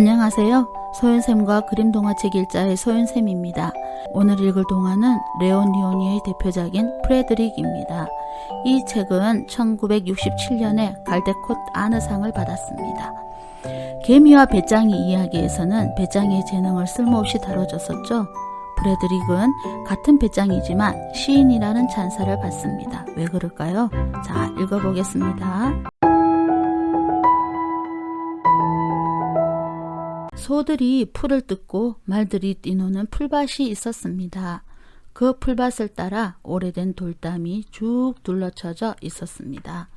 안녕하세요. 소연쌤과 그림동화책 일자의 소연쌤입니다. 오늘 읽을 동화는 레온 리오니의 대표작인 프레드릭입니다. 이 책은 1967년에 갈데콧 아느상을 받았습니다. 개미와 배짱이 이야기에서는 배짱이의 재능을 쓸모없이 다뤄줬었죠. 프레드릭은 같은 배짱이지만 시인이라는 찬사를 받습니다. 왜 그럴까요? 자, 읽어보겠습니다. 소들이 풀을 뜯고 말들이 뛰노는 풀밭이 있었습니다. 그 풀밭을 따라 오래된 돌담이 쭉 둘러쳐져 있었습니다.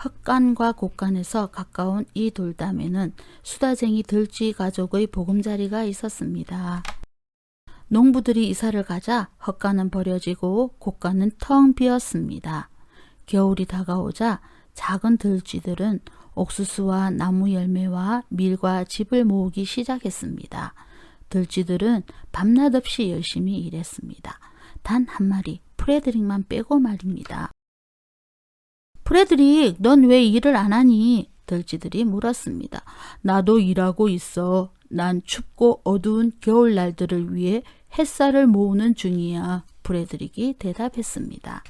헛간과 곳간에서 가까운 이 돌담에는 수다쟁이 들쥐 가족의 보금자리가 있었습니다. 농부들이 이사를 가자 헛간은 버려지고 곳간은 텅 비었습니다. 겨울이 다가오자 작은 들쥐들은 옥수수와 나무 열매와 밀과 즙을 모으기 시작했습니다. 들쥐들은 밤낮 없이 열심히 일했습니다. 단 한 마리, 프레드릭만 빼고 말입니다. 프레드릭, 넌 왜 일을 안 하니? 들쥐들이 물었습니다. 나도 일하고 있어. 난 춥고 어두운 겨울날들을 위해 햇살을 모으는 중이야. 프레드릭이 대답했습니다.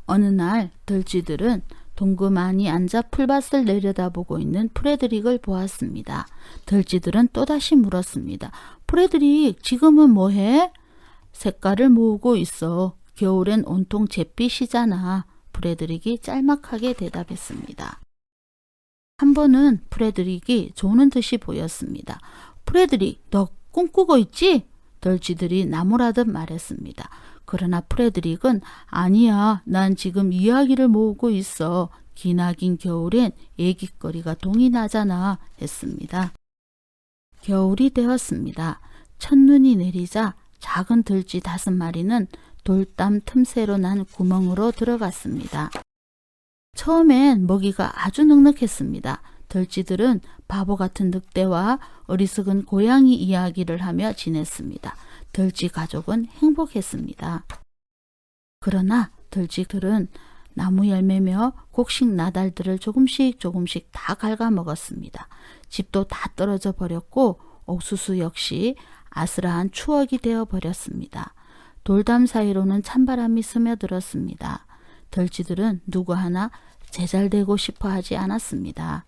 어느 날 들쥐들은 동그만히 앉아 풀밭을 내려다보고 있는 프레드릭을 보았습니다. 들쥐들은 또다시 물었습니다. 프레드릭, 지금은 뭐해? 색깔을 모으고 있어. 겨울엔 온통 잿빛이잖아. 프레드릭이 짤막하게 대답했습니다. 한 번은 프레드릭이 조는 듯이 보였습니다. 프레드릭, 너 꿈꾸고 있지? 들쥐들이 나무라듯 말했습니다. 그러나 프레드릭은 아니야, 난 지금 이야기를 모으고 있어. 기나긴 겨울엔 애깃거리가 동이 나잖아 했습니다. 겨울이 되었습니다. 첫눈이 내리자 작은 들쥐 5마리는 돌담 틈새로 난 구멍으로 들어갔습니다. 처음엔 먹이가 아주 넉넉했습니다. 들쥐들은 바보 같은 늑대와 어리석은 고양이 이야기를 하며 지냈습니다. 들쥐 가족은 행복했습니다. 그러나 들쥐들은 나무 열매며 곡식 나달들을 조금씩 다 갉아먹었습니다. 집도 다 떨어져 버렸고 옥수수 역시 아스라한 추억이 되어 버렸습니다. 돌담 사이로는 찬바람이 스며들었습니다. 들쥐들은 누구 하나 제잘되고 싶어 하지 않았습니다.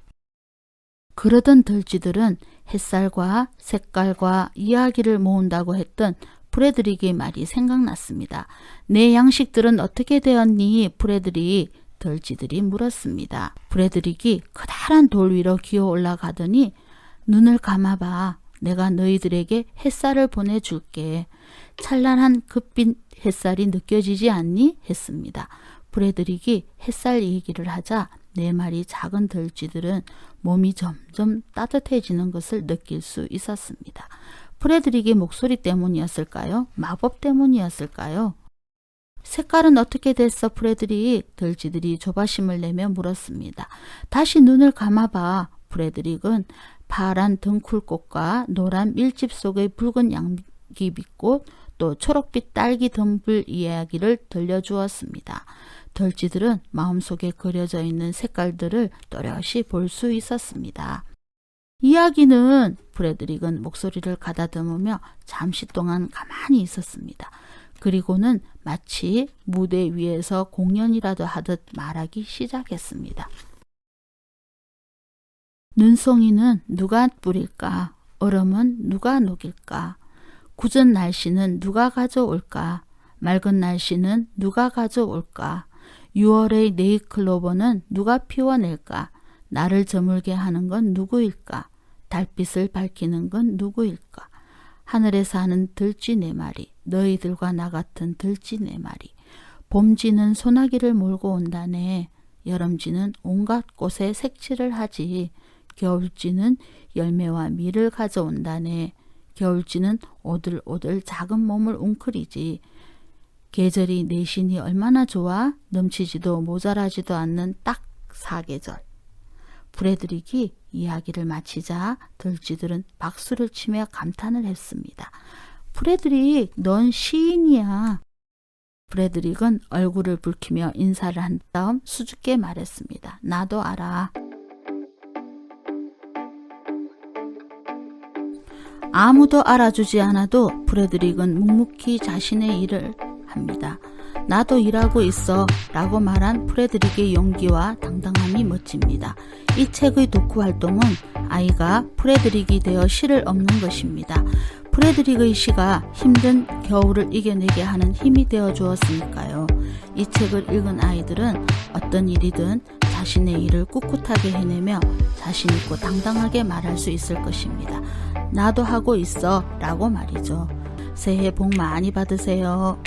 그러던 들쥐들은 햇살과 색깔과 이야기를 모은다고 했던 프레드릭의 말이 생각났습니다. 내 양식들은 어떻게 되었니? 프레드릭, 들쥐들이 물었습니다. 프레드릭이 커다란 돌 위로 기어 올라가더니 눈을 감아봐. 내가 너희들에게 햇살을 보내줄게. 찬란한 급빛 햇살이 느껴지지 않니? 했습니다. 프레드릭이 햇살 얘기를 하자 4마리 작은 들쥐들은 몸이 점점 따뜻해지는 것을 느낄 수 있었습니다. 프레드릭의 목소리 때문이었을까요? 마법 때문이었을까요? 색깔은 어떻게 됐어, 프레드릭? 들쥐들이 조바심을 내며 물었습니다. 다시 눈을 감아봐. 프레드릭은 파란 등쿨꽃과 노란 밀집 속의 붉은 양귀비꽃, 또 초록빛 딸기 덤불 이야기를 들려주었습니다. 들쥐들은 마음속에 그려져 있는 색깔들을 또렷이 볼 수 있었습니다. 이야기는 프레드릭은 목소리를 가다듬으며 잠시 동안 가만히 있었습니다. 그리고는 마치 무대 위에서 공연이라도 하듯 말하기 시작했습니다. 눈송이는 누가 뿌릴까? 얼음은 누가 녹일까? 굳은 날씨는 누가 가져올까? 맑은 날씨는 누가 가져올까? 6월의 네잎클로버는 누가 피워낼까? 나를 저물게 하는 건 누구일까? 달빛을 밝히는 건 누구일까? 하늘에 사는 들쥐 4마리, 너희들과 나 같은 들쥐 4마리. 봄쥐는 소나기를 몰고 온다네. 여름쥐는 온갖 꽃에 색칠을 하지. 겨울쥐는 열매와 밀을 가져온다네. 겨울쥐는 오들오들 작은 몸을 웅크리지. 계절이 내신이 얼마나 좋아? 넘치지도 모자라지도 않는 딱 4계절. 프레드릭이 이야기를 마치자 들쥐들은 박수를 치며 감탄을 했습니다. 프레드릭, 넌 시인이야. 프레드릭은 얼굴을 붉히며 인사를 한 다음 수줍게 말했습니다. 나도 알아. 아무도 알아주지 않아도 프레드릭은 묵묵히 자신의 일을 합니다. 나도 일하고 있어 라고 말한 프레드릭의 용기와 당당함이 멋집니다. 이 책의 독후 활동은 아이가 프레드릭이 되어 시를 읊는 것입니다. 프레드릭의 시가 힘든 겨울을 이겨내게 하는 힘이 되어 주었으니까요. 이 책을 읽은 아이들은 어떤 일이든 자신의 일을 꿋꿋하게 해내며 자신 있고 당당하게 말할 수 있을 것입니다. 나도 하고 있어 라고 말이죠. 새해 복 많이 받으세요.